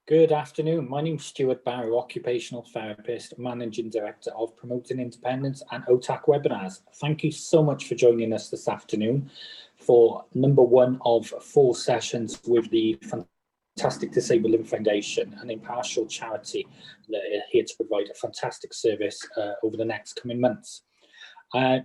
Good afternoon. My name's Stuart Barrow, occupational therapist, managing director of Promoting Independence and OTAC Webinars. Thank you so much for joining us this afternoon for number one of 4 sessions with the fantastic Disabled Living Foundation, an impartial charity that are here to provide a fantastic service over the next coming months.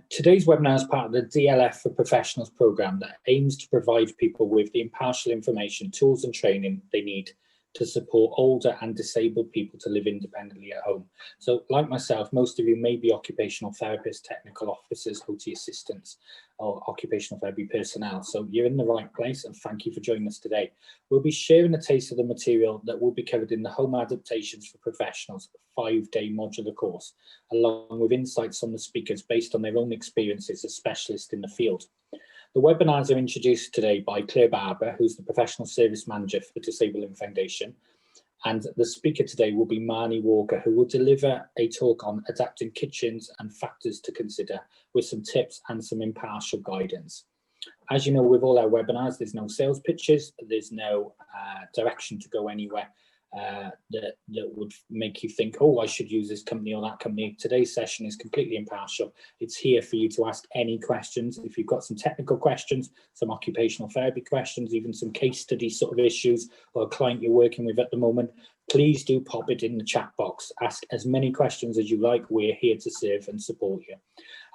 Today's webinar is part of the DLF for Professionals programme that aims to provide people with the impartial information, tools and training they need to support older and disabled people to live independently at home. So like myself, most of you may be occupational therapists, technical officers, OT assistants, or occupational therapy personnel. So you're in the right place, and thank you for joining us today. We'll be sharing a taste of the material that will be covered in the Home Adaptations for Professionals 5-day modular course, along with insights on the speakers based on their own experiences as specialists in the field. The webinars are introduced today by Claire Barber, who's the Professional Service Manager for the Disabled Living Foundation. And the speaker today will be Marney Walker, who will deliver a talk on adapting kitchens and factors to consider with some tips and some impartial guidance. As you know, with all our webinars, there's no sales pitches, there's no direction to go anywhere that would make you think, oh, I should use this company or that company. Today's session is completely impartial. It's here for you to ask any questions. If you've got some technical questions, some occupational therapy questions, even some case study sort of issues, or a client you're working with at the moment, please do pop it in the chat box. Ask as many questions as you like. We're here to serve and support you.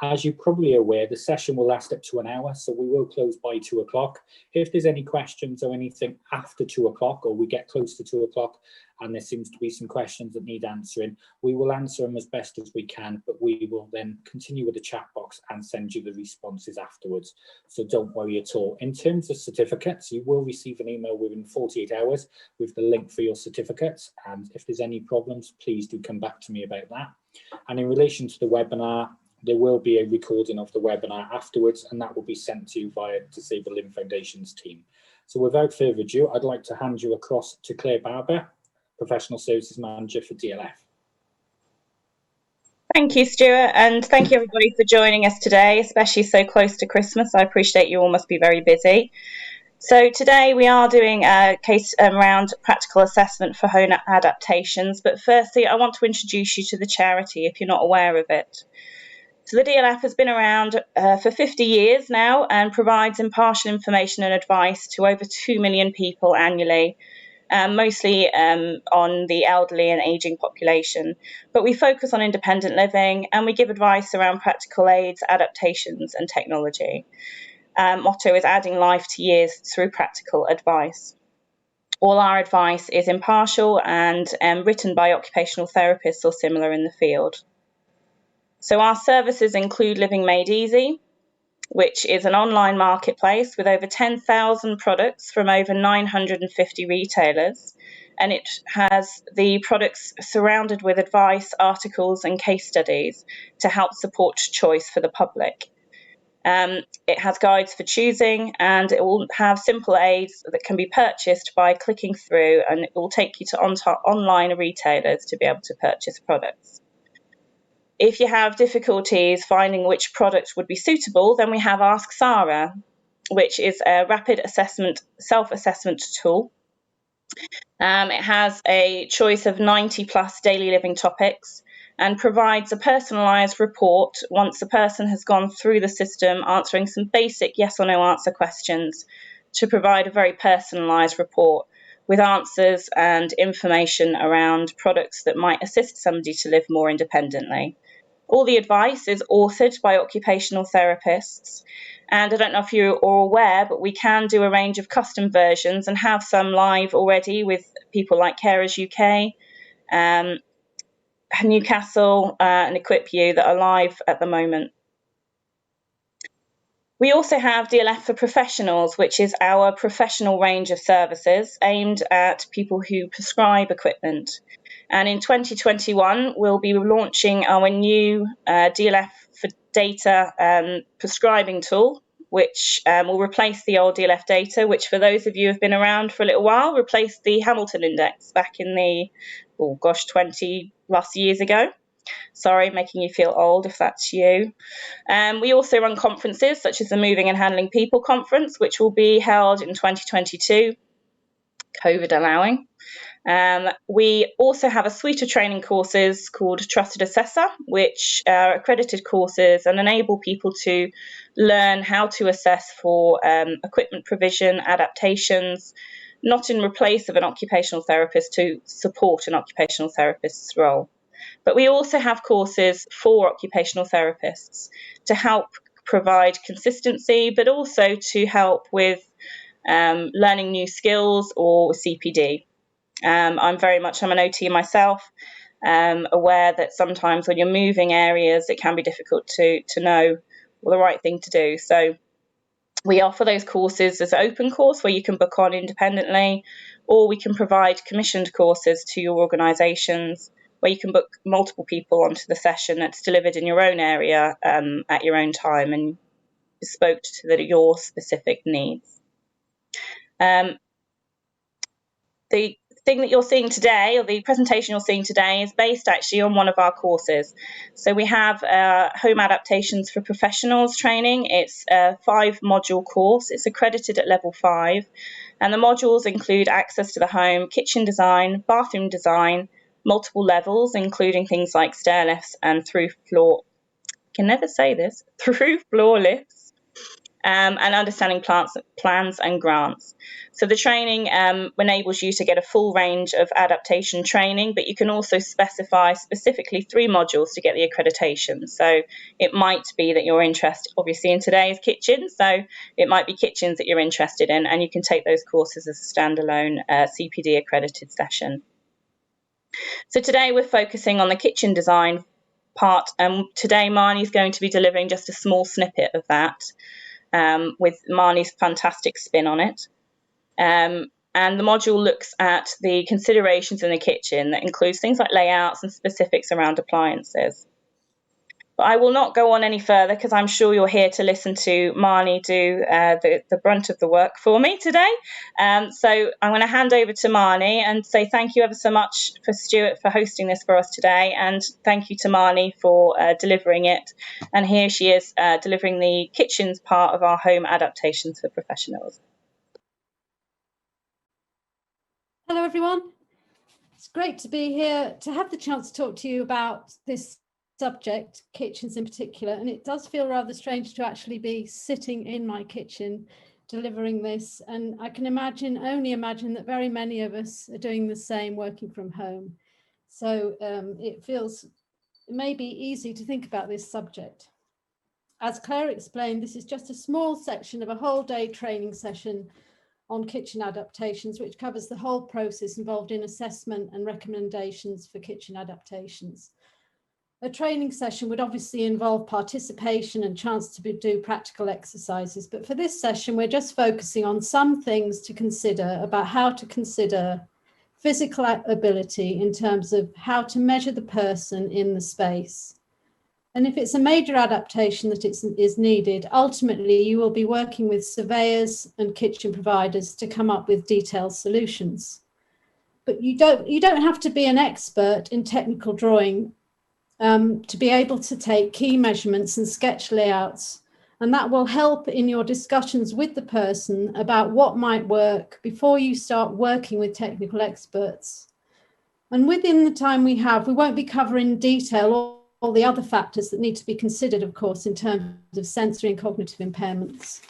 As you're probably aware, the session will last up to an hour, so we will close by 2 o'clock. If there's any questions or anything after 2 o'clock, or we get close to 2 o'clock and there seems to be some questions that need answering, we will answer them as best as we can, but we will then continue with the chat box and send you the responses afterwards. So don't worry at all. In terms of certificates, you will receive an email within 48 hours with the link for your certificates. And if there's any problems, please do come back to me about that. And in relation to the webinar, there will be a recording of the webinar afterwards, and that will be sent to you via Disabled Living Foundation's team. So without further ado, I'd like to hand you across to Claire Barber, Professional Services Manager for DLF. Thank you, Stuart, and thank you everybody for joining us today, especially so close to Christmas. I appreciate you all must be very busy. So today we are doing a case around practical assessment for home adaptations, but firstly I want to introduce you to the charity if you're not aware of it. So the DLF has been around for 50 years now and provides impartial information and advice to over 2 million people annually, mostly on the elderly and ageing population. But we focus on independent living and we give advice around practical aids, adaptations and technology. Motto is adding life to years through practical advice. All our advice is impartial and written by occupational therapists or similar in the field. So our services include Living Made Easy, which is an online marketplace with over 10,000 products from over 950 retailers. And it has the products surrounded with advice, articles and case studies to help support choice for the public. It has guides for choosing, and it will have simple aids that can be purchased by clicking through, and it will take you to online retailers to be able to purchase products. If you have difficulties finding which product would be suitable, then we have AskSARA, which is a rapid self-assessment tool. It has a choice of 90 plus daily living topics and provides a personalised report once a person has gone through the system, answering some basic yes or no answer questions to provide a very personalised report with answers and information around products that might assist somebody to live more independently. All the advice is authored by occupational therapists, and I don't know if you're all aware, but we can do a range of custom versions and have some live already with people like Carers UK, Newcastle and Equip You that are live at the moment. We also have DLF for Professionals, which is our professional range of services aimed at people who prescribe equipment. And in 2021, we'll be launching our new DLF for Data prescribing tool, which will replace the old DLF Data, which for those of you who have been around for a little while, replaced the Hamilton Index back in the, 20 plus years ago. Sorry, making you feel old if that's you. We also run conferences such as the Moving and Handling People Conference, which will be held in 2022, COVID allowing. We also have a suite of training courses called Trusted Assessor, which are accredited courses and enable people to learn how to assess for equipment provision, adaptations, not in replace of an occupational therapist, to support an occupational therapist's role. But we also have courses for occupational therapists to help provide consistency, but also to help with learning new skills or CPD. I'm an OT myself, aware that sometimes when you're moving areas, it can be difficult to know the right thing to do. So we offer those courses as an open course where you can book on independently, or we can provide commissioned courses to your organisations where you can book multiple people onto the session that's delivered in your own area at your own time and bespoke to your specific needs. The thing that you're seeing today, or the presentation you're seeing today, is based actually on one of our courses. So we have Home Adaptations for Professionals training. It's a 5-module course. It's accredited at level 5. And the modules include access to the home, kitchen design, bathroom design, multiple levels, including things like stair lifts and through floor lifts, and understanding plans and grants. So the training enables you to get a full range of adaptation training, but you can also specify specifically 3 modules to get the accreditation. So it might be that you're interested, obviously in today's kitchens, so it might be kitchens that you're interested in, and you can take those courses as a standalone CPD accredited session. So today we're focusing on the kitchen design part, and today Marnie's going to be delivering just a small snippet of that, with Marnie's fantastic spin on it. And the module looks at the considerations in the kitchen that includes things like layouts and specifics around appliances. But I will not go on any further because I'm sure you're here to listen to Marnie do the brunt of the work for me today. So I'm going to hand over to Marnie and say thank you ever so much for Stuart for hosting this for us today, and thank you to Marnie for delivering it. And here she is delivering the kitchens part of our Home Adaptations for Professionals. Hello everyone, it's great to be here to have the chance to talk to you about this subject, kitchens in particular, and it does feel rather strange to actually be sitting in my kitchen delivering this, and I can only imagine that very many of us are doing the same working from home. So it may be easy to think about this subject. As Claire explained, this is just a small section of a whole day training session on kitchen adaptations, which covers the whole process involved in assessment and recommendations for kitchen adaptations. A training session would obviously involve participation and chance to do practical exercises, but for this session, we're just focusing on some things to consider about how to consider physical ability in terms of how to measure the person in the space. And if it's a major adaptation that is needed, ultimately you will be working with surveyors and kitchen providers to come up with detailed solutions. But you don't have to be an expert in technical drawing to be able to take key measurements and sketch layouts, and that will help in your discussions with the person about what might work before you start working with technical experts. And within the time we have, we won't be covering in detail all the other factors that need to be considered, of course, in terms of sensory and cognitive impairments.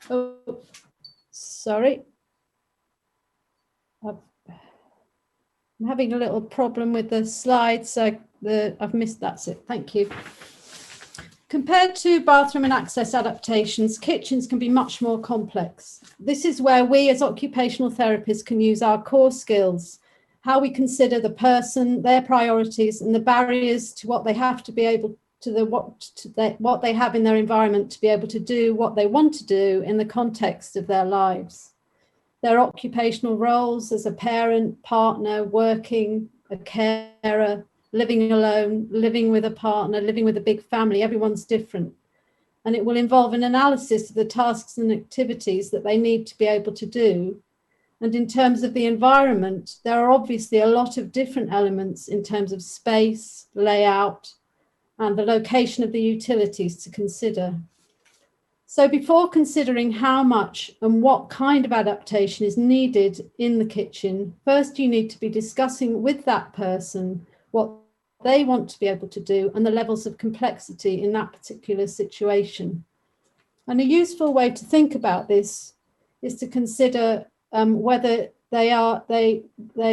Oh, sorry. I'm having a little problem with the slides, so I've missed that's it. Thank you. Compared to bathroom and access adaptations, kitchens can be much more complex. This is where we as occupational therapists can use our core skills, how we consider the person, their priorities, and the barriers to what they have to be able to what they have in their environment to be able to do what they want to do in the context of their lives. Their occupational roles as a parent, partner, working, a carer, living alone, living with a partner, living with a big family, everyone's different. And it will involve an analysis of the tasks and activities that they need to be able to do. And in terms of the environment, there are obviously a lot of different elements in terms of space, layout, and the location of the utilities to consider. So before considering how much and what kind of adaptation is needed in the kitchen, first you need to be discussing with that person what they want to be able to do and the levels of complexity in that particular situation. And a useful way to think about this is to consider whether they're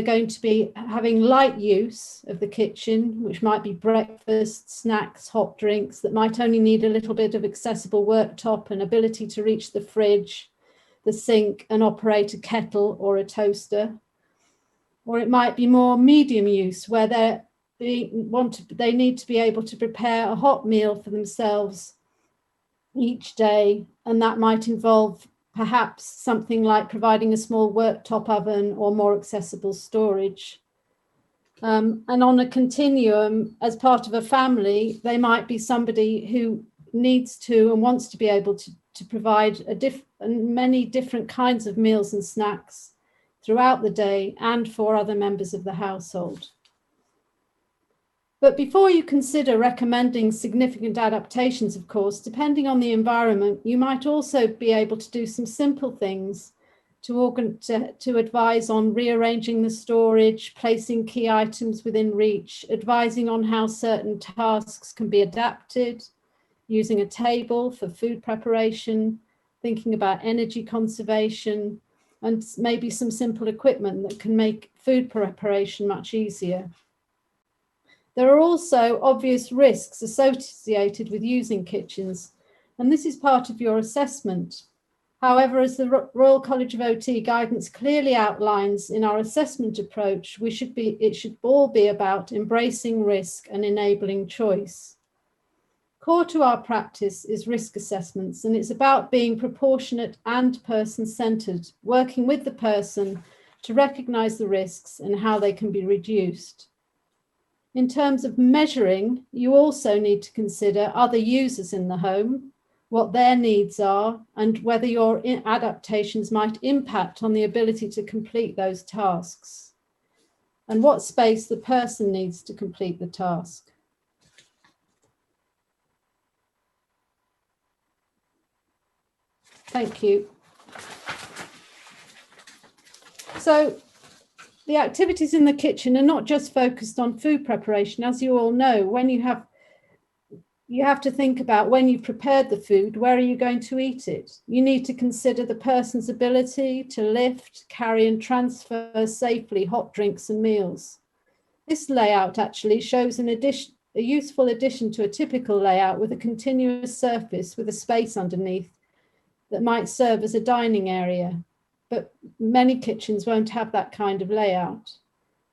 going to be having light use of the kitchen, which might be breakfast, snacks, hot drinks, that might only need a little bit of accessible worktop and ability to reach the fridge, the sink, and operate a kettle or a toaster. Or it might be more medium use, where they need to be able to prepare a hot meal for themselves each day, and that might involve perhaps something like providing a small worktop oven or more accessible storage. And on a continuum, as part of a family, they might be somebody who needs to and wants to be able to provide many different kinds of meals and snacks throughout the day and for other members of the household. But before you consider recommending significant adaptations, of course, depending on the environment, you might also be able to do some simple things to advise on rearranging the storage, placing key items within reach, advising on how certain tasks can be adapted, using a table for food preparation, thinking about energy conservation, and maybe some simple equipment that can make food preparation much easier. There are also obvious risks associated with using kitchens, and this is part of your assessment. However, as the Royal College of OT guidance clearly outlines in our assessment approach, it should all be about embracing risk and enabling choice. Core to our practice is risk assessments, and it's about being proportionate and person-centered, working with the person to recognize the risks and how they can be reduced. In terms of measuring, you also need to consider other users in the home, what their needs are, and whether your adaptations might impact on the ability to complete those tasks, and what space the person needs to complete the task. Thank you. So, the activities in the kitchen are not just focused on food preparation. As you all know, when you have to think about when you've prepared the food, where are you going to eat it? You need to consider the person's ability to lift, carry and transfer safely hot drinks and meals. This layout actually shows a useful addition to a typical layout with a continuous surface with a space underneath that might serve as a dining area. But many kitchens won't have that kind of layout.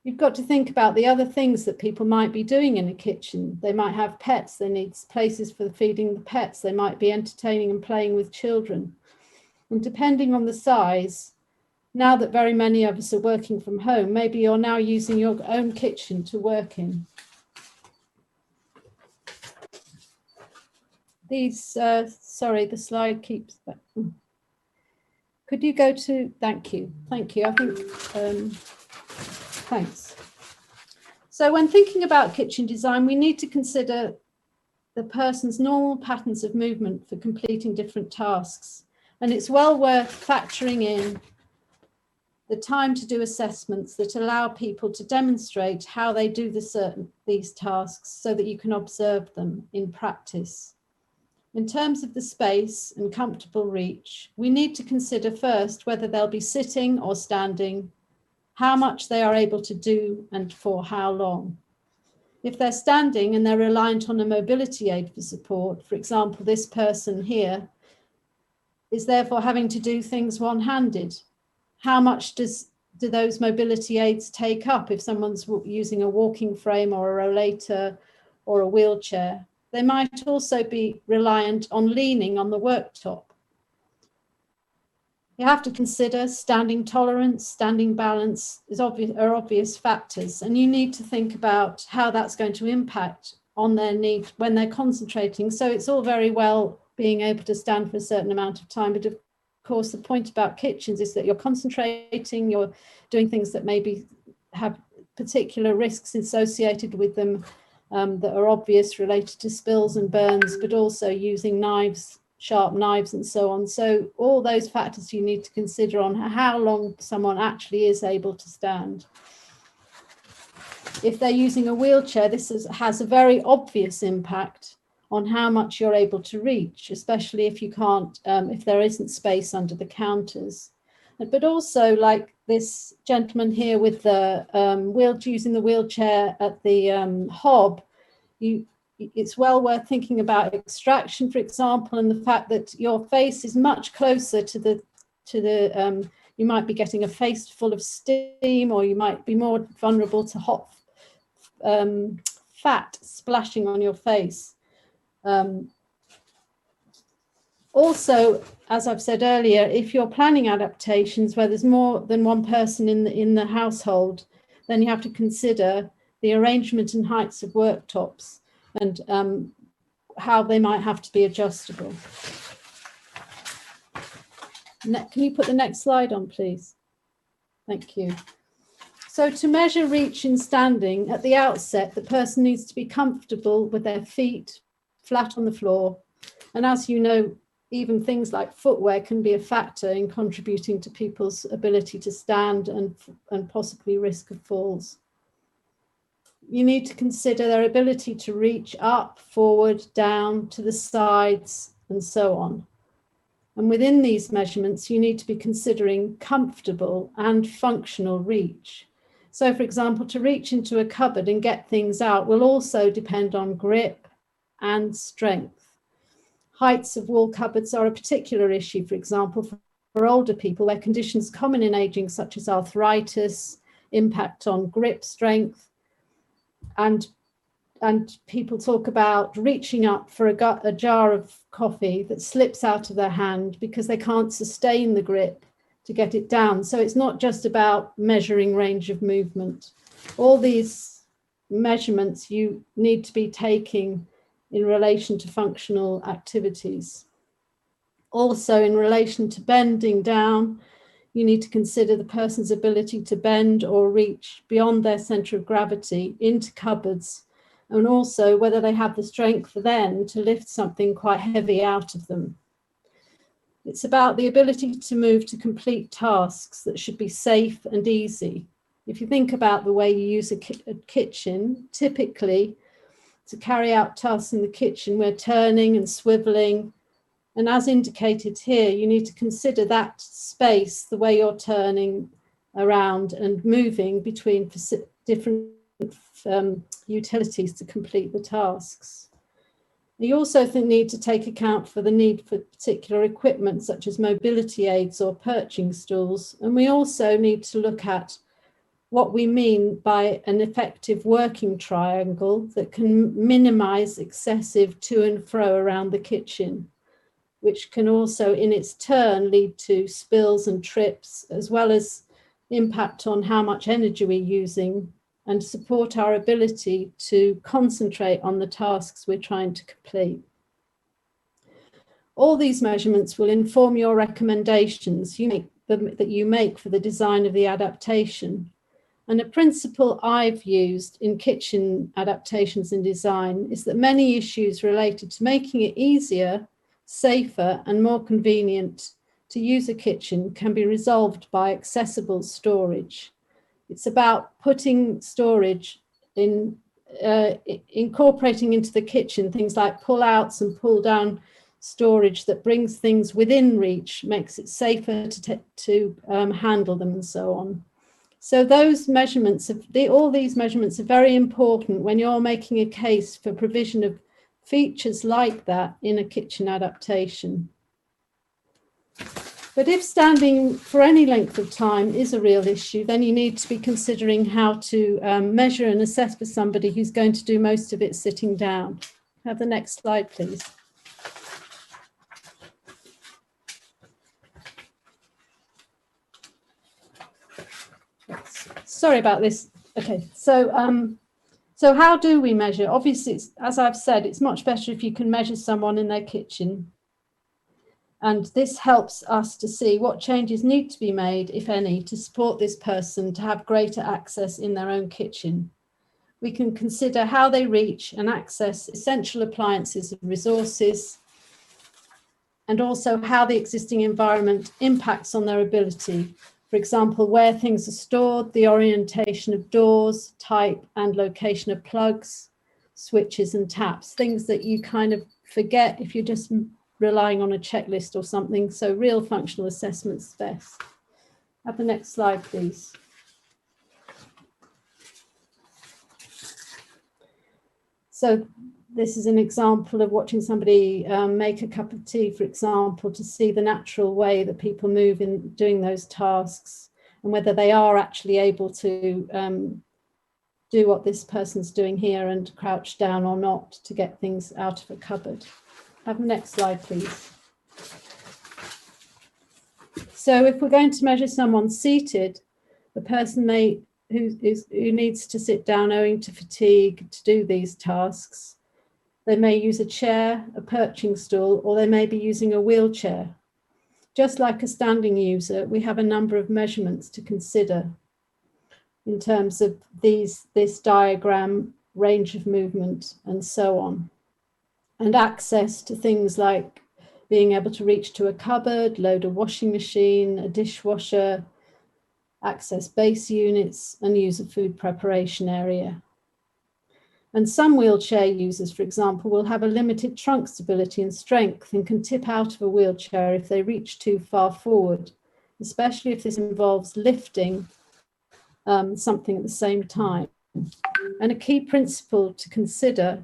You've got to think about the other things that people might be doing in a kitchen. They might have pets, they need places for feeding the pets, they might be entertaining and playing with children. And depending on the size, now that very many of us are working from home, maybe you're now using your own kitchen to work in. Sorry, the slide keeps that. Could you go to, thank you. I think, thanks. So when thinking about kitchen design, we need to consider the person's normal patterns of movement for completing different tasks. And it's well worth factoring in the time to do assessments that allow people to demonstrate how they do these tasks so that you can observe them in practice. In terms of the space and comfortable reach, we need to consider first whether they'll be sitting or standing, how much they are able to do and for how long. If they're standing and they're reliant on a mobility aid for support, for example, this person here is therefore having to do things one-handed. How much do those mobility aids take up if someone's using a walking frame or a rollator or a wheelchair? They might also be reliant on leaning on the worktop. You have to consider standing tolerance, standing balance are obvious factors, and you need to think about how that's going to impact on their need when they're concentrating. So it's all very well being able to stand for a certain amount of time, but of course the point about kitchens is that you're concentrating, you're doing things that maybe have particular risks associated with them, that are obvious related to spills and burns, but also using knives sharp knives and so on. So all those factors you need to consider on how long someone actually is able to stand. If they're using a wheelchair, this has a very obvious impact on how much you're able to reach, especially if you can't, if there isn't space under the counters. But also, like this gentleman here with the using the wheelchair at the hob, it's well worth thinking about extraction, for example, and the fact that your face is much closer to the you might be getting a face full of steam, or you might be more vulnerable to hot fat splashing on your face. Also, as I've said earlier, if you're planning adaptations where there's more than one person in the household, then you have to consider the arrangement and heights of worktops and how they might have to be adjustable. Can you put the next slide on, please? Thank you. So to measure reach in standing, at the outset, the person needs to be comfortable with their feet flat on the floor. And as you know, even things like footwear can be a factor in contributing to people's ability to stand and possibly risk of falls. You need to consider their ability to reach up, forward, down, to the sides, and so on. And within these measurements, you need to be considering comfortable and functional reach. So, for example, to reach into a cupboard and get things out will also depend on grip and strength. Heights of wall cupboards are a particular issue, for example, for older people, where conditions common in aging, such as arthritis, impact on grip strength, and people talk about reaching up for a jar of coffee that slips out of their hand because they can't sustain the grip to get it down. So it's not just about measuring range of movement. All these measurements you need to be taking in relation to functional activities. Also, in relation to bending down, you need to consider the person's ability to bend or reach beyond their centre of gravity into cupboards, and also whether they have the strength then to lift something quite heavy out of them. It's about the ability to move to complete tasks that should be safe and easy. If you think about the way you use a kitchen, typically to carry out tasks in the kitchen, we're turning and swiveling. And as indicated here, you need to consider that space, the way you're turning around and moving between different utilities to complete the tasks. You also need to take account for the need for particular equipment, such as mobility aids or perching stools. And we also need to look at what we mean by an effective working triangle that can minimize excessive to and fro around the kitchen, which can also in its turn lead to spills and trips, as well as impact on how much energy we're using and support our ability to concentrate on the tasks we're trying to complete. All these measurements will inform your recommendations that you make for the design of the adaptation. And a principle I've used in kitchen adaptations and design is that many issues related to making it easier, safer, and more convenient to use a kitchen can be resolved by accessible storage. It's about putting storage in, incorporating into the kitchen things like pull-outs and pull-down storage that brings things within reach, makes it safer to handle them and so on. So those measurements, all these measurements are very important when you're making a case for provision of features like that in a kitchen adaptation. But if standing for any length of time is a real issue, then you need to be considering how to measure and assess for somebody who's going to do most of it sitting down. Have the next slide, please. Sorry about this. Okay, so so how do we measure? Obviously, as I've said, it's much better if you can measure someone in their kitchen. And this helps us to see what changes need to be made, if any, to support this person to have greater access in their own kitchen. We can consider how they reach and access essential appliances and resources. and also how the existing environment impacts on their ability. For example, where things are stored, the orientation of doors, type and location of plugs, switches and taps, things that you kind of forget if you're just relying on a checklist or something. So real functional assessment's best. Have the next slide, please. So this is an example of watching somebody make a cup of tea, for example, to see the natural way that people move in doing those tasks and whether they are actually able to do what this person's doing here and crouch down or not to get things out of a cupboard. Have the next slide, please. So if we're going to measure someone seated, the person who needs to sit down owing to fatigue to do these tasks, they may use a chair, a perching stool, or they may be using a wheelchair. Just like a standing user, we have a number of measurements to consider in terms of this diagram, range of movement, and so on. And access to things like being able to reach to a cupboard, load a washing machine, a dishwasher, access base units, and use a food preparation area. And some wheelchair users, for example, will have a limited trunk stability and strength and can tip out of a wheelchair if they reach too far forward, especially if this involves lifting something at the same time. And a key principle to consider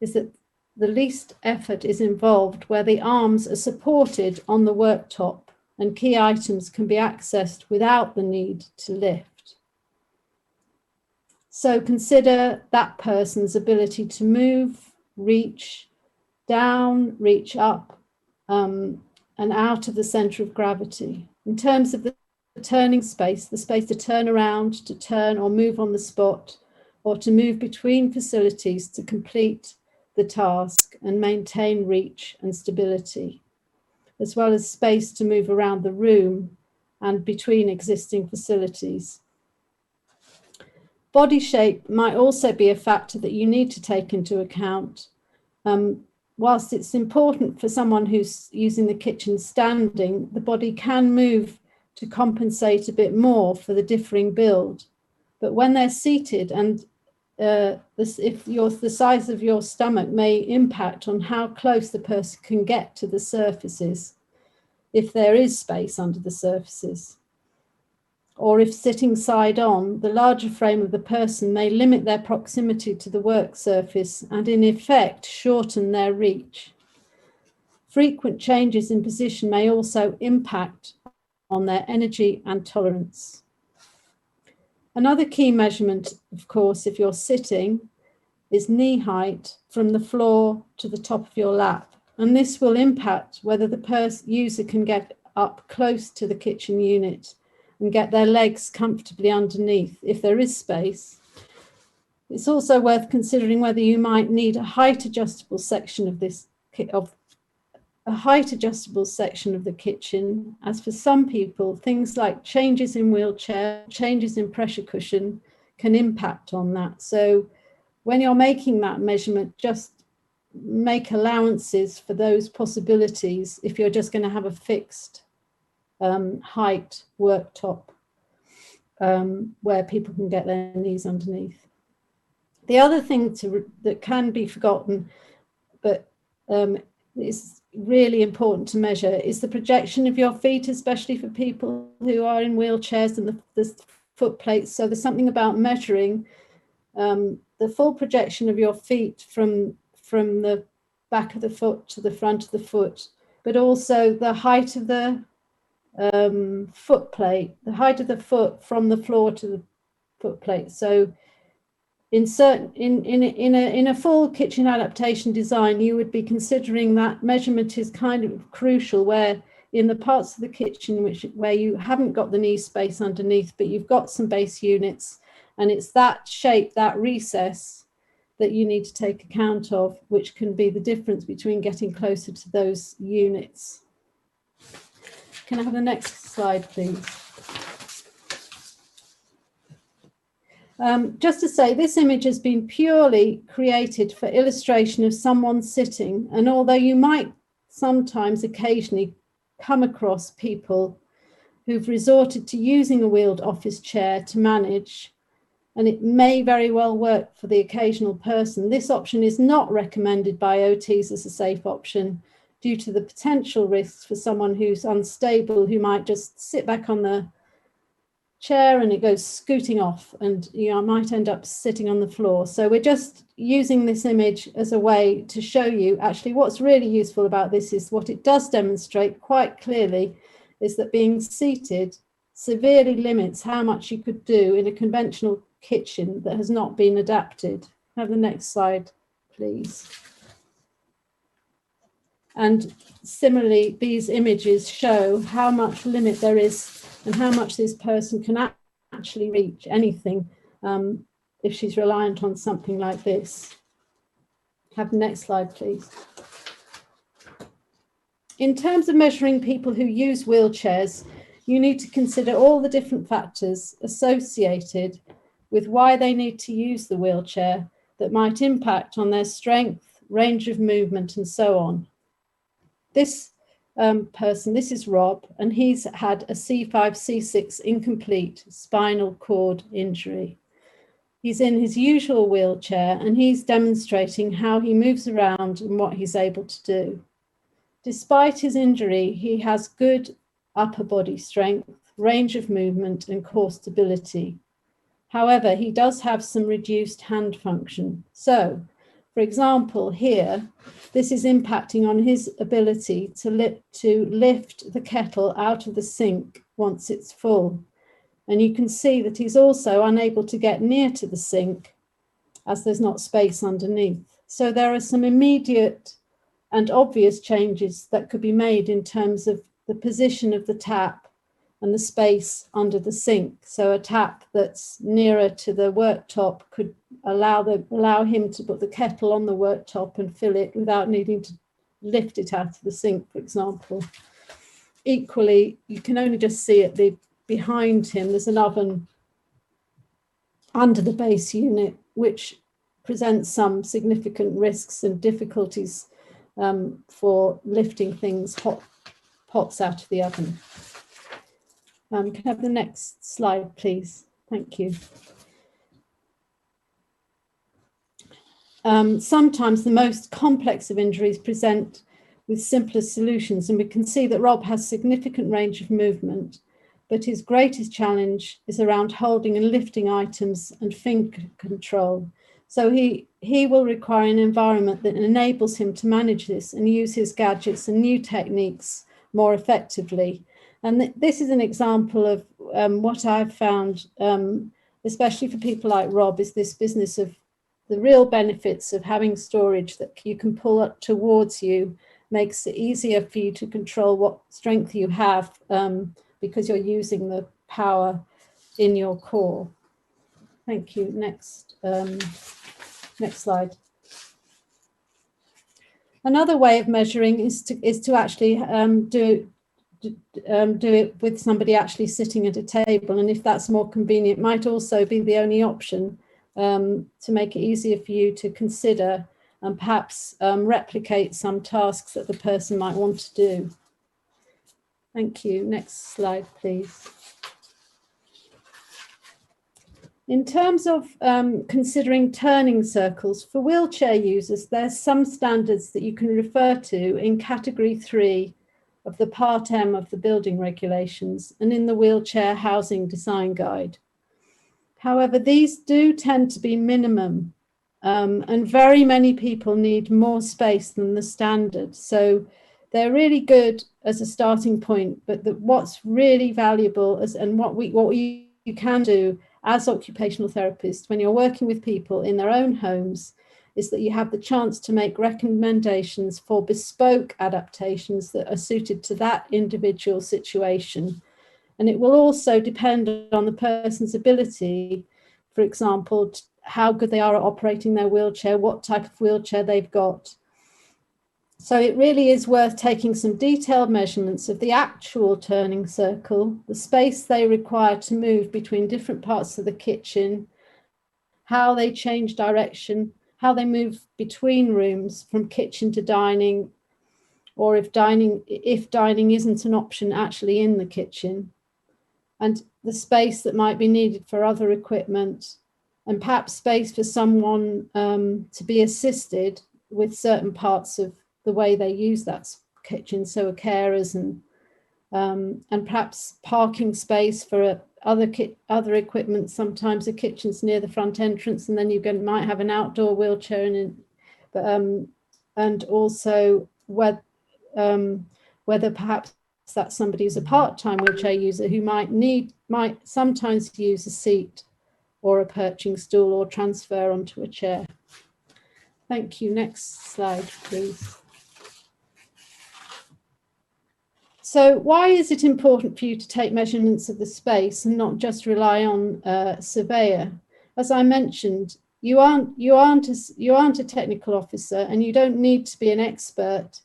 is that the least effort is involved where the arms are supported on the worktop and key items can be accessed without the need to lift. So consider that person's ability to move, reach down, reach up, and out of the center of gravity. In terms of the turning space, the space to turn around, to turn or move on the spot, or to move between facilities to complete the task and maintain reach and stability, as well as space to move around the room and between existing facilities. Body shape might also be a factor that you need to take into account. Whilst it's important for someone who's using the kitchen standing, the body can move to compensate a bit more for the differing build. But when they're seated, and the size of your stomach may impact on how close the person can get to the surfaces, if there is space under the surfaces. Or if sitting side on, the larger frame of the person may limit their proximity to the work surface and in effect shorten their reach. Frequent changes in position may also impact on their energy and tolerance. Another key measurement, of course, if you're sitting, is knee height from the floor to the top of your lap. And this will impact whether the user can get up close to the kitchen unit and get their legs comfortably underneath if there is space. It's also worth considering whether you might need a height adjustable section of the kitchen, as for some people, things like changes in wheelchair, changes in pressure cushion can impact on that. So when you're making that measurement, just make allowances for those possibilities if you're just going to have a fixed height worktop where people can get their knees underneath. The other thing that can be forgotten, but is really important to measure, is the projection of your feet, especially for people who are in wheelchairs, and the foot plates. So there's something about measuring the full projection of your feet from the back of the foot to the front of the foot, but also the height of the foot plate, the height of the foot from the floor to the foot plate. So in a full kitchen adaptation design, you would be considering that measurement is kind of crucial, where in the parts of the kitchen where you haven't got the knee space underneath, but you've got some base units, and it's that shape, that recess, that you need to take account of, which can be the difference between getting closer to those units. Can I have the next slide, please? Just to say, this image has been purely created for illustration of someone sitting, and although you might sometimes occasionally come across people who've resorted to using a wheeled office chair to manage, and it may very well work for the occasional person. This option is not recommended by OTs as a safe option due to the potential risks for someone who's unstable, who might just sit back on the chair and it goes scooting off, and you might end up sitting on the floor. So we're just using this image as a way to show you actually what's really useful about this is what it does demonstrate quite clearly is that being seated severely limits how much you could do in a conventional kitchen that has not been adapted. Have the next slide, please. And similarly, these images show how much limit there is and how much this person can actually reach anything if she's reliant on something like this. Have the next slide, please. In terms of measuring people who use wheelchairs, you need to consider all the different factors associated with why they need to use the wheelchair that might impact on their strength, range of movement, and so on. This person, this is Rob, and he's had a C5, C6 incomplete spinal cord injury. He's in his usual wheelchair and he's demonstrating how he moves around and what he's able to do. Despite his injury, he has good upper body strength, range of movement, and core stability. However, he does have some reduced hand function. So, for example, here, this is impacting on his ability to lift the kettle out of the sink once it's full. And you can see that he's also unable to get near to the sink as there's not space underneath. So there are some immediate and obvious changes that could be made in terms of the position of the tap and the space under the sink. So a tap that's nearer to the worktop could allow him to put the kettle on the worktop and fill it without needing to lift it out of the sink, for example. Equally, you can only just see it behind him, there's an oven under the base unit, which presents some significant risks and difficulties for lifting things, pots out of the oven. Can I have the next slide, please? Thank you. Sometimes the most complex of injuries present with simpler solutions, and we can see that Rob has significant range of movement, but his greatest challenge is around holding and lifting items and finger control. So he will require an environment that enables him to manage this and use his gadgets and new techniques more effectively. And this is an example of what I've found, especially for people like Rob, is this business of the real benefits of having storage that you can pull up towards you, makes it easier for you to control what strength you have because you're using the power in your core. Thank you. Next slide. Another way of measuring is to actually do it with somebody actually sitting at a table, and if that's more convenient, might also be the only option to make it easier for you to consider and perhaps replicate some tasks that the person might want to do. Thank you. Next slide, please. In terms of considering turning circles, for wheelchair users, there's some standards that you can refer to in category 3 of the Part M of the building regulations and in the wheelchair housing design guide. However, these do tend to be minimum and very many people need more space than the standard. So they're really good as a starting point, but what's really valuable and what you can do as occupational therapists when you're working with people in their own homes is that you have the chance to make recommendations for bespoke adaptations that are suited to that individual situation. And it will also depend on the person's ability, for example, how good they are at operating their wheelchair, what type of wheelchair they've got. So it really is worth taking some detailed measurements of the actual turning circle, the space they require to move between different parts of the kitchen, how they change direction, how they move between rooms from kitchen to dining, or if dining isn't an option actually in the kitchen, and the space that might be needed for other equipment, and perhaps space for someone to be assisted with certain parts of the way they use that kitchen, so carers, and perhaps parking space for other equipment. Sometimes a kitchen's near the front entrance, and then you might have an outdoor wheelchair and also whether perhaps that's somebody who's a part-time wheelchair user who might sometimes use a seat or a perching stool or transfer onto a chair. Thank you. Next slide, please. So why is it important for you to take measurements of the space and not just rely on a surveyor? As I mentioned, you aren't a technical officer, and you don't need to be an expert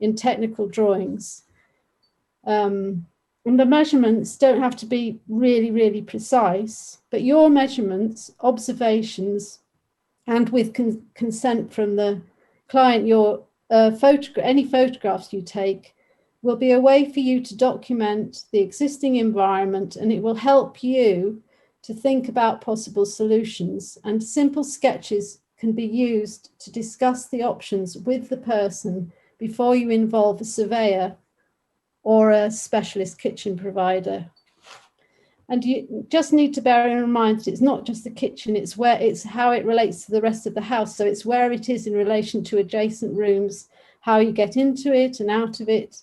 in technical drawings. And the measurements don't have to be really, really precise, but your measurements, observations, and with consent from the client, any photographs you take will be a way for you to document the existing environment, and it will help you to think about possible solutions. And simple sketches can be used to discuss the options with the person before you involve a surveyor or a specialist kitchen provider. And you just need to bear in mind that it's not just the kitchen, it's how it relates to the rest of the house. So it's where it is in relation to adjacent rooms, how you get into it and out of it.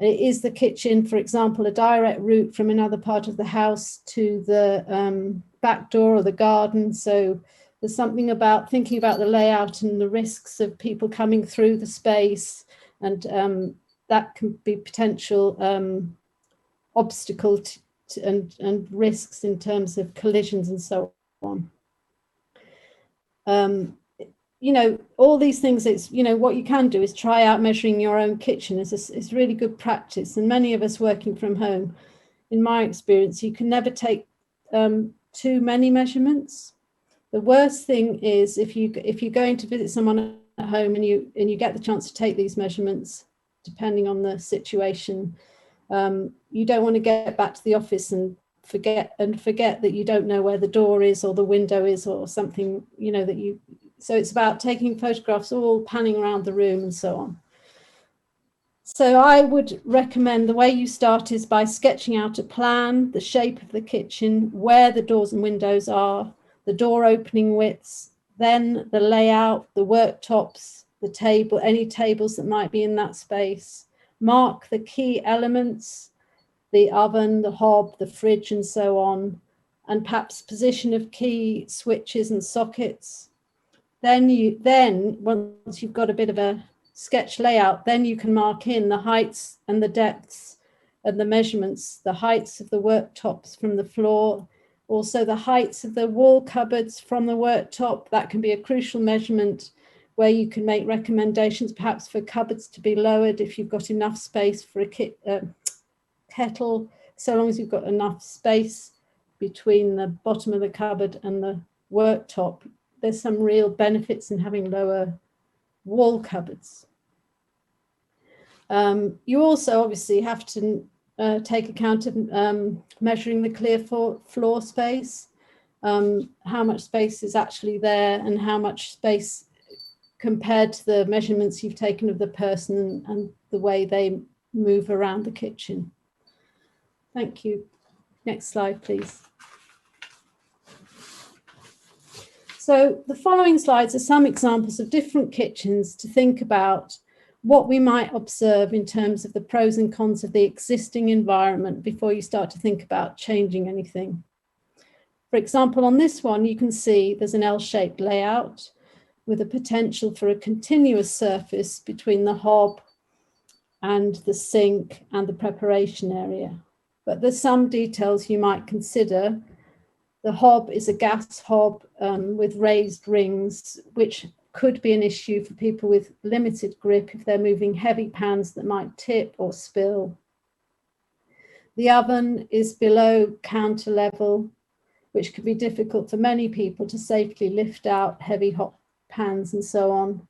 Is the kitchen, for example, a direct route from another part of the house to the back door or the garden? So there's something about thinking about the layout and the risks of people coming through the space, and that can be potential obstacle and risks in terms of collisions and so on. All these things, it's, what you can do is try out measuring your own kitchen. It's really good practice. And many of us working from home, in my experience, you can never take too many measurements. The worst thing is if you're going to visit someone at home and you get the chance to take these measurements, depending on the situation, you don't want to get back to the office and forget that you don't know where the door is or the window is or something, so it's about taking photographs, all panning around the room and so on. So I would recommend the way you start is by sketching out a plan, the shape of the kitchen, where the doors and windows are, the door opening widths, then the layout, the worktops, the table, any tables that might be in that space. Mark the key elements, the oven, the hob, the fridge, and so on, and perhaps position of key switches and sockets. Then once you've got a bit of a sketch layout, then you can mark in the heights and the depths and the measurements, the heights of the worktops from the floor, also the heights of the wall cupboards from the worktop. That can be a crucial measurement where you can make recommendations perhaps for cupboards to be lowered if you've got enough space for a kettle, so long as you've got enough space between the bottom of the cupboard and the worktop. There's some real benefits in having lower wall cupboards. You also obviously have to take account of measuring the clear floor space, how much space is actually there and how much space compared to the measurements you've taken of the person and the way they move around the kitchen. Thank you. Next slide, please. So the following slides are some examples of different kitchens to think about what we might observe in terms of the pros and cons of the existing environment before you start to think about changing anything. For example, on this one, you can see there's an L-shaped layout with a potential for a continuous surface between the hob and the sink and the preparation area. But there's some details you might consider. The hob is a gas hob with raised rings, which could be an issue for people with limited grip if they're moving heavy pans that might tip or spill. The oven is below counter level, which could be difficult for many people to safely lift out heavy hot pans and so on.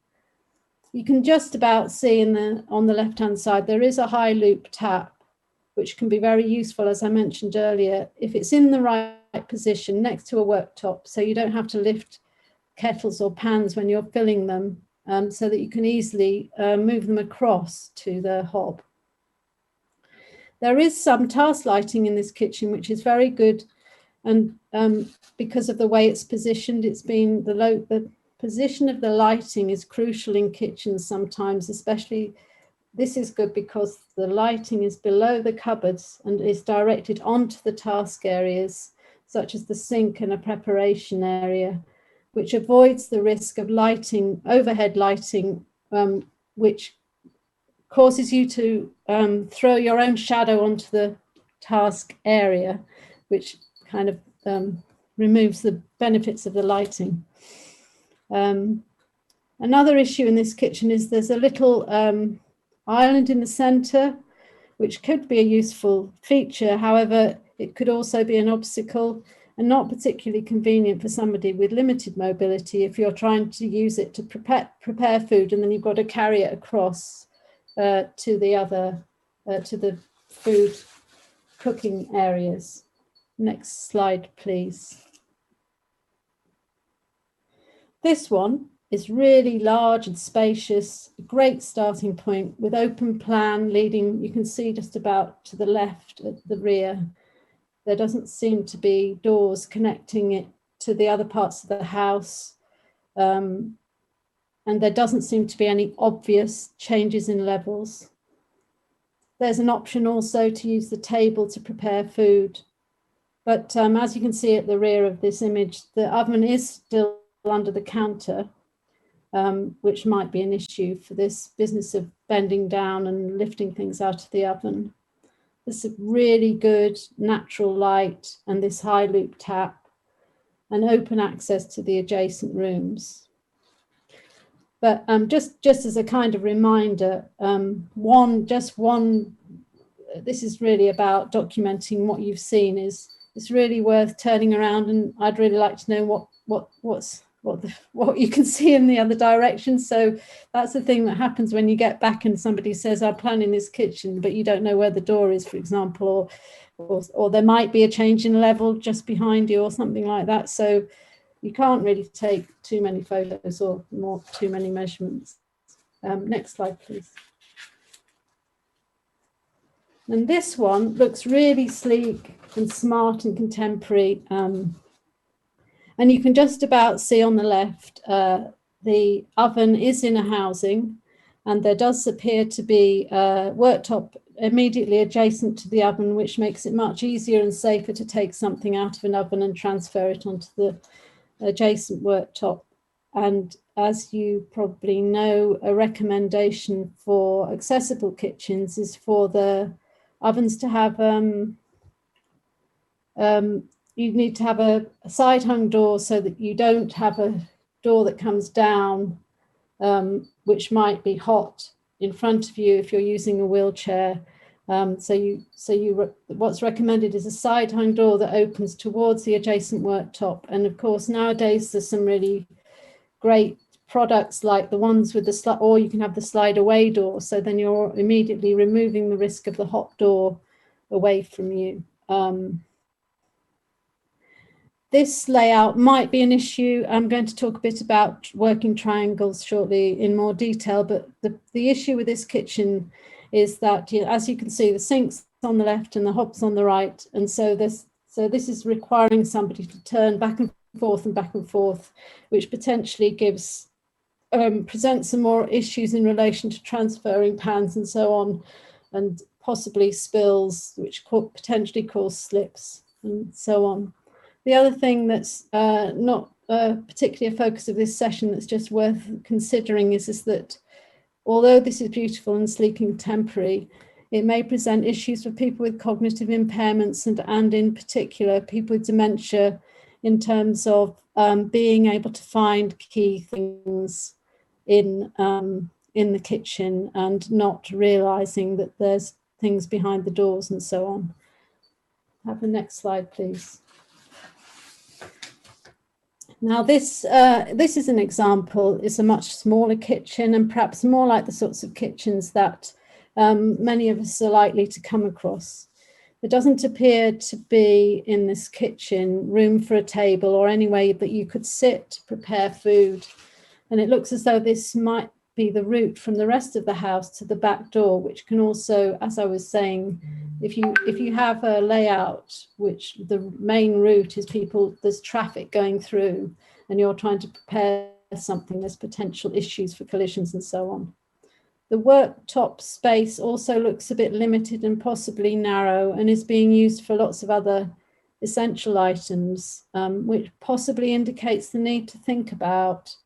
You can just about see on the left-hand side, there is a high loop tap, which can be very useful, as I mentioned earlier, if it's in the right position next to a worktop, so you don't have to lift kettles or pans when you're filling them, so that you can easily move them across to the hob. There is some task lighting in this kitchen, which is very good, and because of the way it's positioned, the position of the lighting is crucial in kitchens sometimes, especially. This is good because the lighting is below the cupboards and is directed onto the task areas, such as the sink and a preparation area, which avoids the risk of overhead lighting, which causes you to throw your own shadow onto the task area, which kind of removes the benefits of the lighting. Another issue in this kitchen is there's a little island in the centre, which could be a useful feature. However, it could also be an obstacle and not particularly convenient for somebody with limited mobility if you're trying to use it to prepare food, and then you've got to carry it across to the food cooking areas. Next slide, please. This one is really large and spacious, a great starting point with open plan leading, you can see just about to the left at the rear. There doesn't seem to be doors connecting it to the other parts of the house. And there doesn't seem to be any obvious changes in levels. There's an option also to use the table to prepare food. But as you can see at the rear of this image, the oven is still under the counter, which might be an issue for this business of bending down and lifting things out of the oven. There's a really good natural light and this high loop tap and open access to the adjacent rooms. But just as a kind of reminder, this is really about documenting what you've seen. It's really worth turning around, and I'd really like to know what you can see in the other direction. So that's the thing that happens when you get back and somebody says, I'm planning this kitchen, but you don't know where the door is, for example, or there might be a change in level just behind you or something like that. So you can't really take too many photos or too many measurements. Next slide, please. And this one looks really sleek and smart and contemporary. And you can just about see on the left, the oven is in a housing, and there does appear to be a worktop immediately adjacent to the oven, which makes it much easier and safer to take something out of an oven and transfer it onto the adjacent worktop. And as you probably know, a recommendation for accessible kitchens is for the ovens to have you need to have a side hung door so that you don't have a door that comes down, which might be hot in front of you if you're using a wheelchair. What's recommended is a side hung door that opens towards the adjacent worktop. And of course, nowadays there's some really great products like the ones with the or you can have the slide away door. So then you're immediately removing the risk of the hot door away from you. This layout might be an issue. I'm going to talk a bit about working triangles shortly in more detail, but the issue with this kitchen is that, as you can see, the sink's on the left and the hob's on the right. And so this is requiring somebody to turn back and forth, which potentially presents some more issues in relation to transferring pans and so on, and possibly spills, which potentially cause slips and so on. The other thing that's not particularly a focus of this session that's just worth considering is that although this is beautiful and sleek and contemporary, it may present issues for people with cognitive impairments and in particular people with dementia, in terms of being able to find key things in the kitchen and not realising that there's things behind the doors and so on. Have the next slide, please. Now this is an example. It's a much smaller kitchen and perhaps more like the sorts of kitchens that many of us are likely to come across. There doesn't appear to be in this kitchen room for a table or any way that you could sit, prepare food. And it looks as though this might be the route from the rest of the house to the back door, which can also, as I was saying, if you have a layout which the main route is there's traffic going through and you're trying to prepare something, there's potential issues for collisions and so on. The worktop space also looks a bit limited and possibly narrow and is being used for lots of other essential items, which possibly indicates the need to think about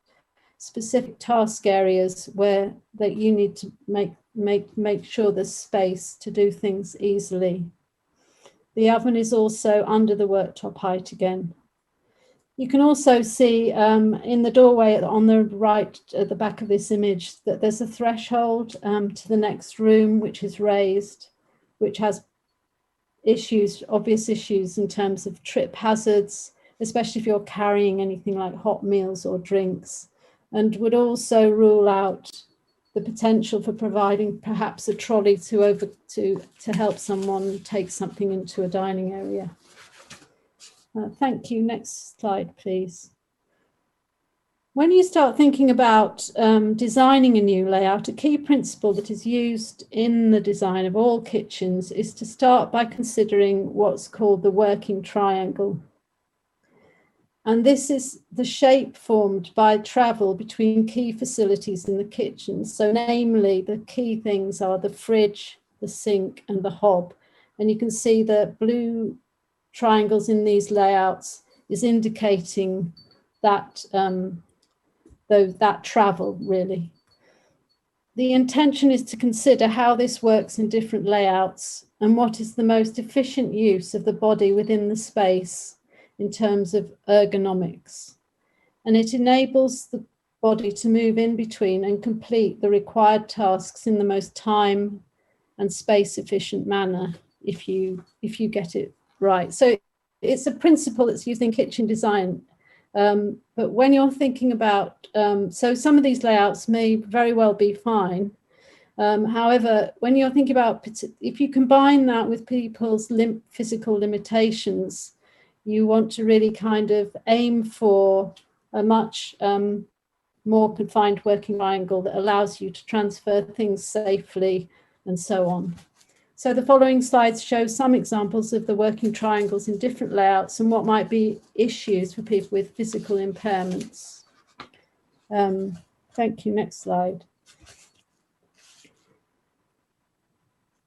specific task areas where that you need to make sure there's space to do things easily. The oven is also under the worktop height again. You can also see in the doorway on the right at the back of this image that there's a threshold to the next room which is raised, which has obvious issues in terms of trip hazards, especially if you're carrying anything like hot meals or drinks, and would also rule out the potential for providing perhaps a trolley to help someone take something into a dining area. Thank you. Next slide, please. When you start thinking about designing a new layout, a key principle that is used in the design of all kitchens is to start by considering what's called the working triangle. And this is the shape formed by travel between key facilities in the kitchen. So namely, the key things are the fridge, the sink, and the hob. And you can see the blue triangles in these layouts is indicating that, that travel, really. The intention is to consider how this works in different layouts and what is the most efficient use of the body within the space in terms of ergonomics. And it enables the body to move in between and complete the required tasks in the most time and space efficient manner if you get it right. So it's a principle that's used in kitchen design. But when you're thinking about, so some of these layouts may very well be fine. However, when you're thinking about, if you combine that with people's physical limitations, you want to really kind of aim for a much more confined working triangle that allows you to transfer things safely and so on. So the following slides show some examples of the working triangles in different layouts and what might be issues for people with physical impairments. Thank you. Next slide.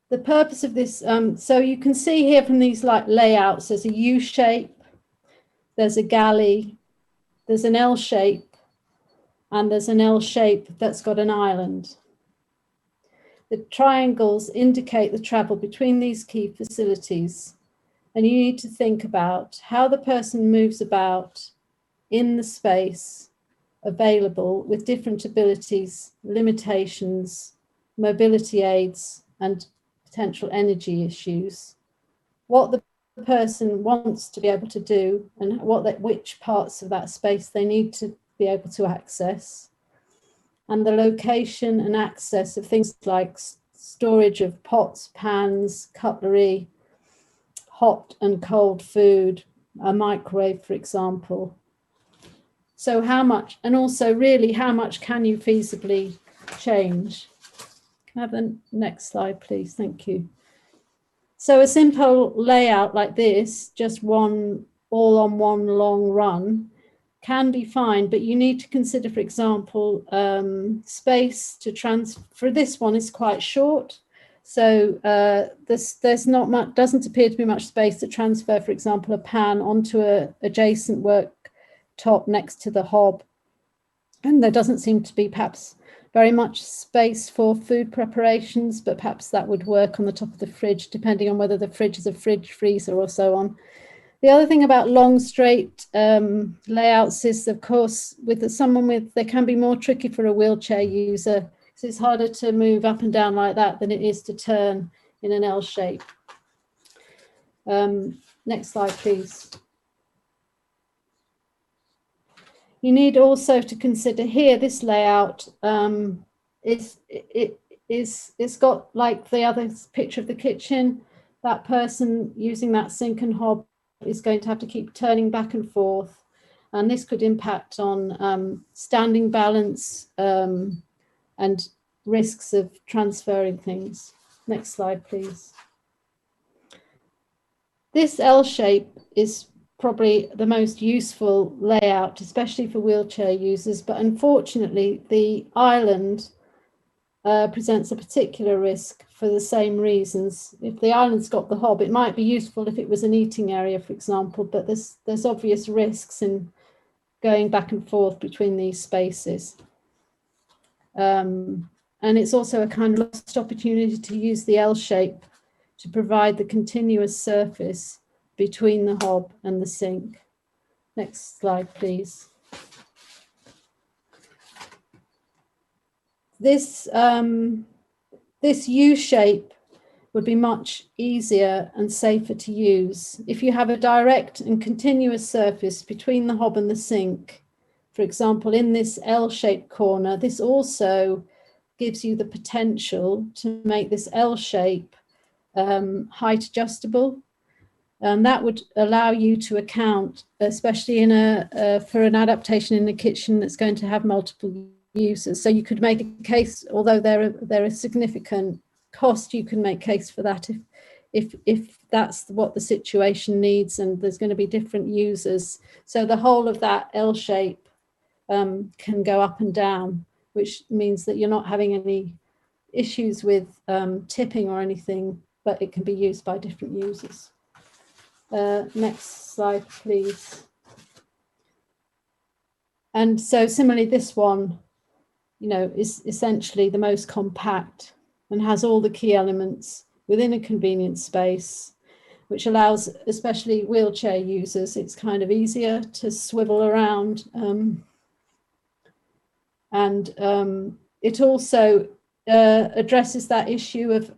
The purpose of this, so you can see here from these layouts, there's a U shape, there's a galley, there's an L shape, and there's an L shape that's got an island. The triangles indicate the travel between these key facilities, and you need to think about how the person moves about in the space available with different abilities, limitations, mobility aids, and potential energy issues, what the person wants to be able to do and which parts of that space they need to be able to access, and the location and access of things like storage of pots, pans, cutlery, hot and cold food, a microwave, for example. So how much, and also really how much can you feasibly change? Can I have the next slide, please? Thank you. So a simple layout like this, just all on one long run, can be fine, but you need to consider, for example, space to transfer. This one is quite short, so there's not much, doesn't appear to be much space to transfer, for example, a pan onto a adjacent worktop next to the hob, and there doesn't seem to be perhaps very much space for food preparations, but perhaps that would work on the top of the fridge, depending on whether the fridge is a fridge freezer or so on. The other thing about long straight layouts is, of course, they can be more tricky for a wheelchair user, because it's harder to move up and down like that than it is to turn in an L shape. Next slide, please. You need also to consider here this layout it's got like the other picture of the kitchen. That person using that sink and hob is going to have to keep turning back and forth, and this could impact on standing balance and risks of transferring things. Next slide, please. This L shape is probably the most useful layout, especially for wheelchair users, but unfortunately the island presents a particular risk for the same reasons. If the island's got the hob, it might be useful if it was an eating area, for example, but there's obvious risks in going back and forth between these spaces. And it's also a kind of lost opportunity to use the L shape to provide the continuous surface between the hob and the sink. Next slide, please. This U shape would be much easier and safer to use if you have a direct and continuous surface between the hob and the sink. For example, in this L-shaped corner, this also gives you the potential to make this L shape height adjustable. And that would allow you to account, especially in for an adaptation in the kitchen that's going to have multiple users. So you could make a case, although there is significant cost, you can make case for that if that's what the situation needs and there's going to be different users. So the whole of that L shape can go up and down, which means that you're not having any issues with tipping or anything, but it can be used by different users. Next slide, please. And so similarly, this one, is essentially the most compact and has all the key elements within a convenient space, which allows, especially wheelchair users, it's kind of easier to swivel around. It also addresses that issue of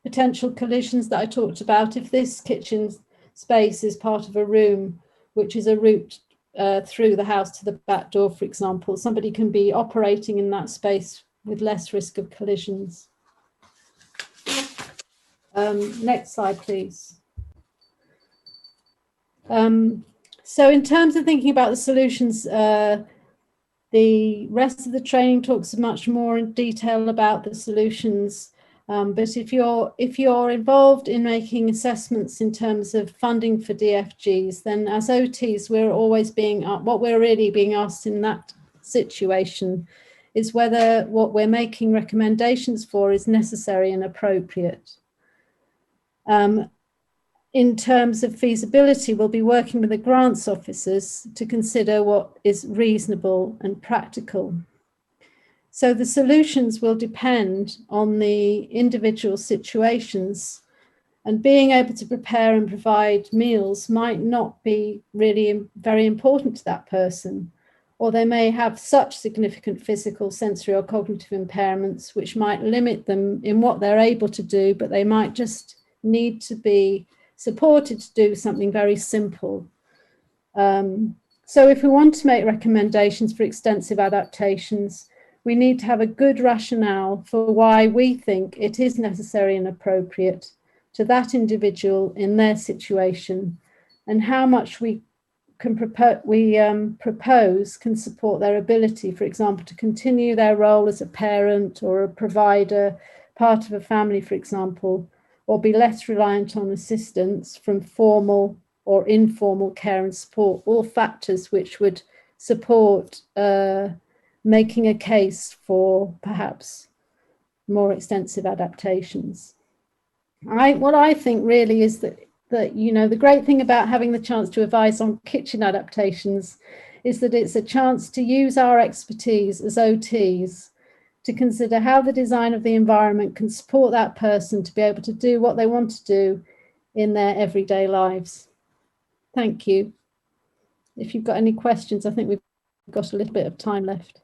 potential collisions that I talked about. If this kitchen space is part of a room, which is a route through the house to the back door, for example, somebody can be operating in that space with less risk of collisions. Next slide, please. So in terms of thinking about the solutions, the rest of the training talks much more in detail about the solutions. But if you're involved in making assessments in terms of funding for DFGs, then as OTs, we're always what we're really being asked in that situation is whether what we're making recommendations for is necessary and appropriate. In terms of feasibility, we'll be working with the grants officers to consider what is reasonable and practical. So the solutions will depend on the individual situations, and being able to prepare and provide meals might not be really very important to that person, or they may have such significant physical, sensory or cognitive impairments which might limit them in what they're able to do, but they might just need to be supported to do something very simple. So if we want to make recommendations for extensive adaptations, we need to have a good rationale for why we think it is necessary and appropriate to that individual in their situation, and how much we can propose can support their ability, for example, to continue their role as a parent or a provider, part of a family, for example, or be less reliant on assistance from formal or informal care and support, all factors which would support making a case for perhaps more extensive adaptations. What I think really is that the great thing about having the chance to advise on kitchen adaptations is that it's a chance to use our expertise as OTs to consider how the design of the environment can support that person to be able to do what they want to do in their everyday lives. Thank you. If you've got any questions, I think we've got a little bit of time left.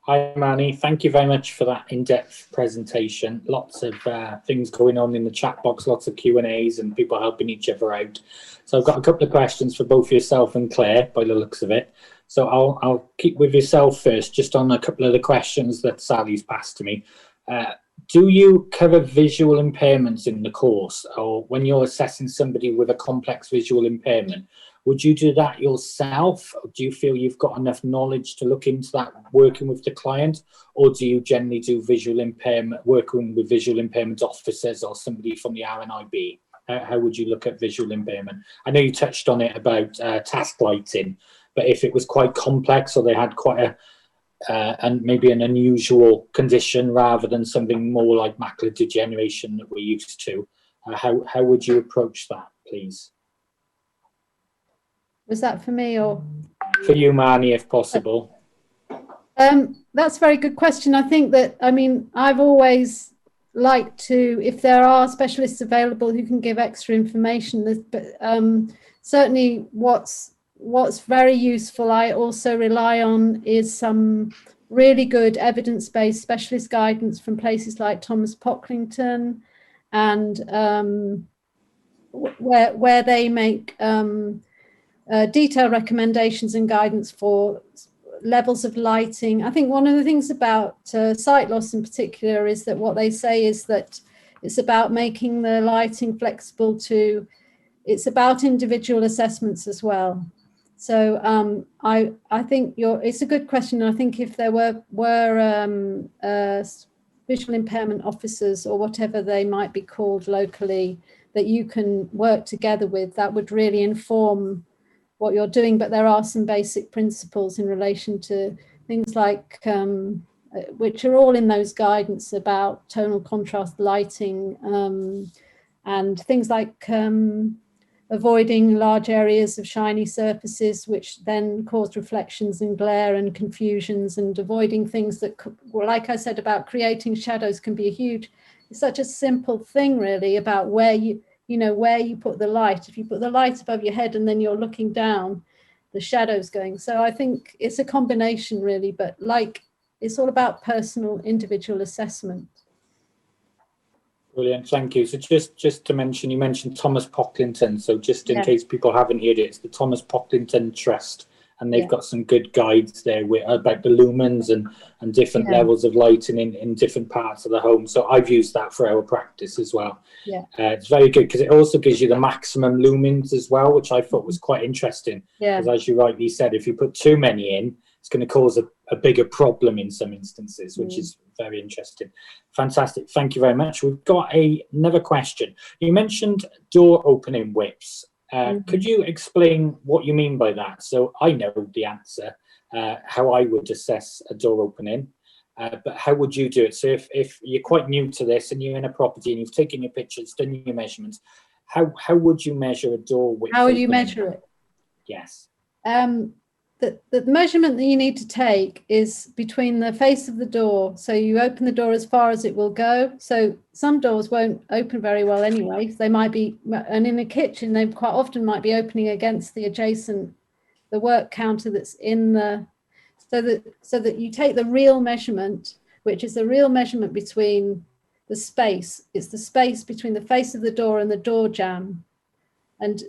Hi, Marney. Thank you very much for that in-depth presentation. Lots of things going on in the chat box, lots of Q&As and people helping each other out. So I've got a couple of questions for both yourself and Claire, by the looks of it. So I'll keep with yourself first, just on a couple of the questions that Sally's passed to me. Do you cover visual impairments in the course, or when you're assessing somebody with a complex visual impairment? Would you do that yourself? Or do you feel you've got enough knowledge to look into that working with the client? Or do you generally do visual impairment, working with visual impairment officers or somebody from the RNIB? How would you look at visual impairment? I know you touched on it about task lighting, but if it was quite complex or they had quite a and maybe an unusual condition rather than something more like macular degeneration that we're used to, how would you approach that, please? Was that for me or? For you, Marney, if possible. That's a very good question. I think that, I mean, I've always liked to, if there are specialists available who can give extra information, but certainly what's very useful, I also rely on, is some really good evidence-based specialist guidance from places like Thomas Pocklington, and where they make detailed recommendations and guidance for levels of lighting. I think one of the things about sight loss in particular is that what they say is that it's about making the lighting flexible to, it's about individual assessments as well. So I think it's a good question. I think if there were visual impairment officers or whatever they might be called locally that you can work together with, that would really inform what you're doing. But there are some basic principles in relation to things like, which are all in those guidance about tonal contrast lighting, and things like avoiding large areas of shiny surfaces, which then cause reflections and glare and confusions, and avoiding things that, like I said, about creating shadows can be it's such a simple thing really, about where where you put the light. If you put the light above your head and then you're looking down, the shadow's going. So I think it's a combination really, but like, it's all about personal individual assessment. Brilliant, thank you. So just to mention, you mentioned Thomas Pocklington. So just in case people haven't heard it, it's the Thomas Pocklington Trust, and they've got some good guides there about the lumens and different levels of lighting in different parts of the home. So I've used that for our practice as well. It's very good because it also gives you the maximum lumens as well, which I thought was quite interesting. Because as you rightly said, if you put too many in, it's going to cause a bigger problem in some instances, which is very interesting. Fantastic. Thank you very much. We've got another question. You mentioned door opening widths. Could you explain what you mean by that? So I know the answer, how I would assess a door opening, but how would you do it? So if you're quite new to this and you're in a property and you've taken your pictures, done your measurements, how would you measure a door width? How would you measure it? Yes. The measurement that you need to take is between the face of the door. So you open the door as far as it will go. So some doors won't open very well anyway. They might be, and in a kitchen, they quite often might be opening against the work counter that's in the, so that you take the real measurement, which is the real measurement between the space. It's the space between the face of the door and the door jamb, and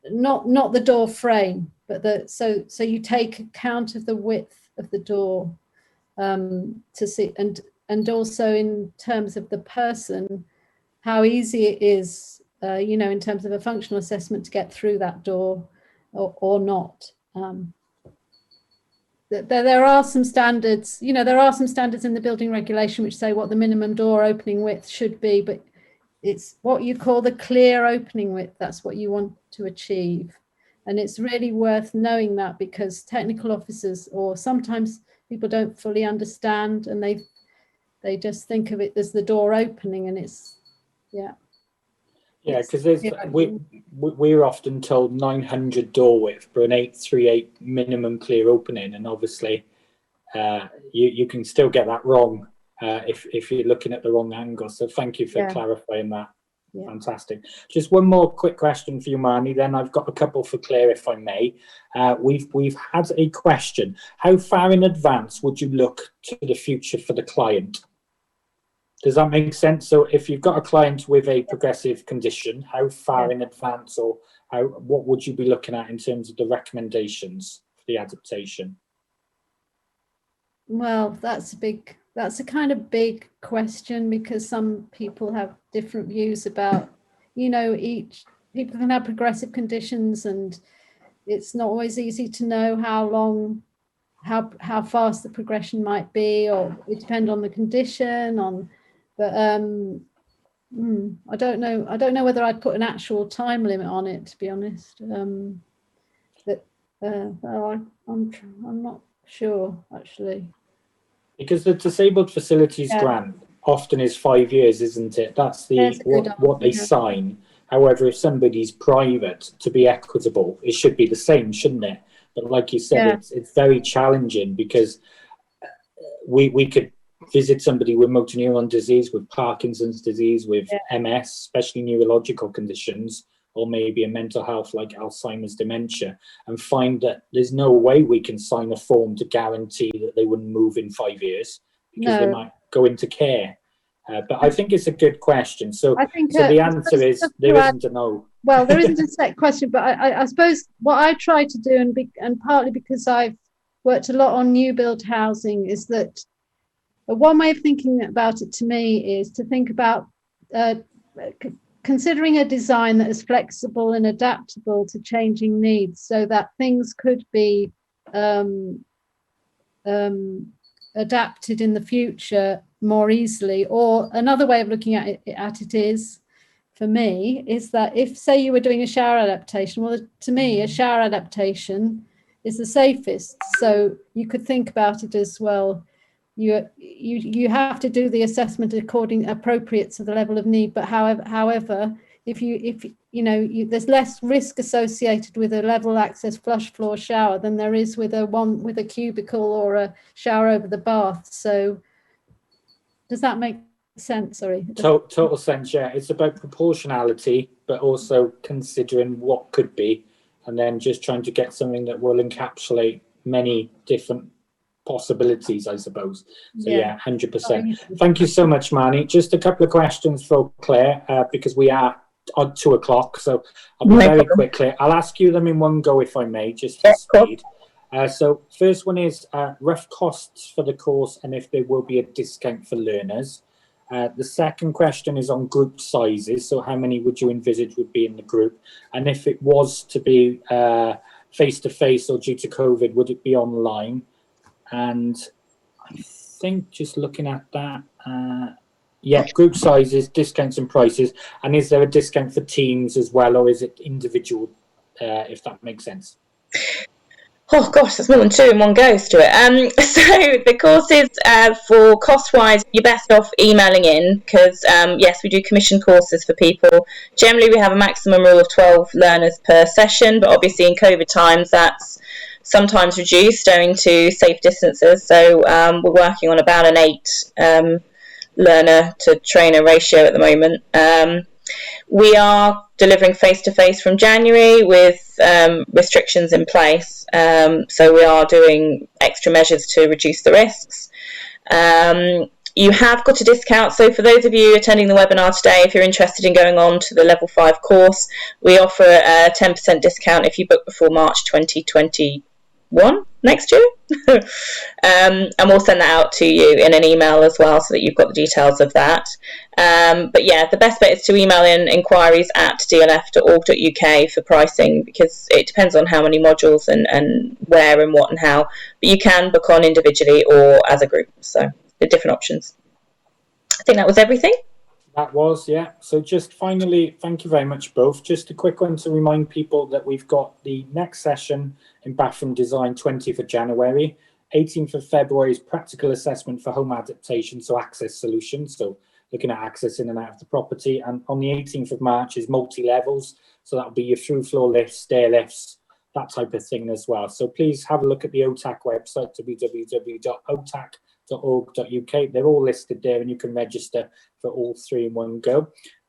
not the door frame. But so you take account of the width of the door to see, and also in terms of the person, how easy it is, in terms of a functional assessment to get through that door or not. There are some standards, there are some standards in the building regulation which say what the minimum door opening width should be, but it's what you call the clear opening width. That's what you want to achieve. And it's really worth knowing that, because technical officers, or sometimes people don't fully understand, and they just think of it as the door opening, and it's because we're often told 900 door width for an 838 minimum clear opening, and obviously you can still get that wrong if you're looking at the wrong angle. So thank you for clarifying that. Yeah. Fantastic. Just one more quick question for you, Marney, then I've got a couple for Claire, if I may. We've had a question. How far in advance would you look to the future for the client? Does that make sense? So if you've got a client with a progressive condition, how far in advance, or what would you be looking at in terms of the recommendations for the adaptation? Well, that's a kind of big question, because some people have different views about, people can have progressive conditions, and it's not always easy to know how fast the progression might be, or it depends on the condition, but I don't know whether I'd put an actual time limit on it, to be honest. I'm not sure, actually. Because the disabled facilities grant often is 5 years, isn't it? That's what they sign. However, if somebody's private, to be equitable, it should be the same, shouldn't it? But like you said, it's very challenging, because we could visit somebody with motor neuron disease, with Parkinson's disease, with MS, especially neurological conditions, or maybe a mental health like Alzheimer's, dementia, and find that there's no way we can sign a form to guarantee that they wouldn't move in 5 years, because they might go into care. But I think it's a good question. So the answer is there isn't a no. Well, there isn't a set question, but I suppose what I try to do, and partly because I've worked a lot on new build housing, is that one way of thinking about it to me is to think about considering a design that is flexible and adaptable to changing needs, so that things could be adapted in the future more easily. Or another way of looking at it is, for me, is that if, say, you were doing a shower adaptation, well, to me, a shower adaptation is the safest. So you could think about it as, well, you have to do the assessment appropriate to the level of need. But however, if there's less risk associated with a level access flush floor shower than there is with a cubicle or a shower over the bath. So does that make sense? Sorry. Total sense, yeah. It's about proportionality, but also considering what could be, and then just trying to get something that will encapsulate many different possibilities, I suppose. So yeah, 100%. Thank you so much, Marney. Just a couple of questions for Claire, because we are on 2 o'clock, so I'll be very quick, Claire. I'll ask you them in one go, if I may, just for speed. So first one is rough costs for the course, and if there will be a discount for learners. The second question is on group sizes. So how many would you envisage would be in the group? And if it was to be face-to-face or due to COVID, would it be online? And I think, just looking at that, group sizes, discounts and prices. And is there a discount for teams as well, or is it individual, if that makes sense? Oh gosh, there's more than two in one go, Stuart. So the courses, for cost-wise, you're best off emailing in, because yes, we do commission courses for people. Generally, we have a maximum rule of 12 learners per session, but obviously in COVID times, that's sometimes reduced owing to safe distances. So we're working on about an 8 learner to trainer ratio at the moment. We are delivering face-to-face from January with restrictions in place. So we are doing extra measures to reduce the risks. You have got a discount. So for those of you attending the webinar today, if you're interested in going on to the Level 5 course, we offer a 10% discount if you book before March 2021 next year. And we'll send that out to you in an email as well, so that you've got the details of that. But yeah, the best bet is to email in inquiries at dlf.org.uk for pricing, because it depends on how many modules and where and what and how. But you can book on individually or as a group, so the different options. I think that was everything. That was, yeah. So just finally, thank you very much both. Just a quick one to remind people that we've got the next session in bathroom design, 20th of January. 18th of February is practical assessment for home adaptation, so access solutions, so looking at access in and out of the property. And on the 18th of March is multi-levels, so that'll be your through floor lifts, stair lifts, that type of thing as well. So please have a look at the OTAC website, www.otac.org.uk. They're all listed there, and you can register for all 3 in one go.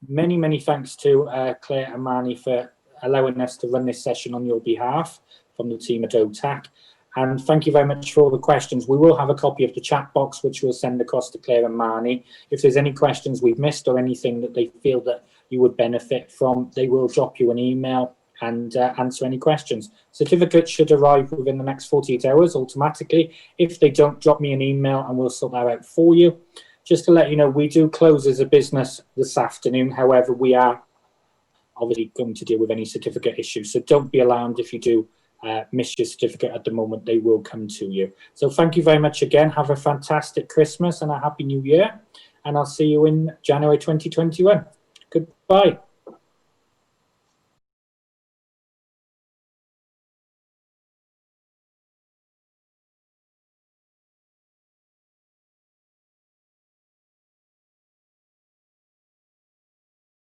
Many, many thanks to Claire and Marney for allowing us to run this session on your behalf from the team at OTAC. And thank you very much for all the questions. We will have a copy of the chat box, which we'll send across to Claire and Marney. If there's any questions we've missed or anything that they feel that you would benefit from, they will drop you an email and answer any questions. Certificates should arrive within the next 48 hours automatically. If they don't, drop me an email and we'll sort that out for you. Just to let you know, we do close as a business this afternoon. However, we are obviously going to deal with any certificate issues. So don't be alarmed if you do miss your certificate at the moment. They will come to you. So thank you very much again. Have a fantastic Christmas and a happy new year. And I'll see you in January 2021. Goodbye.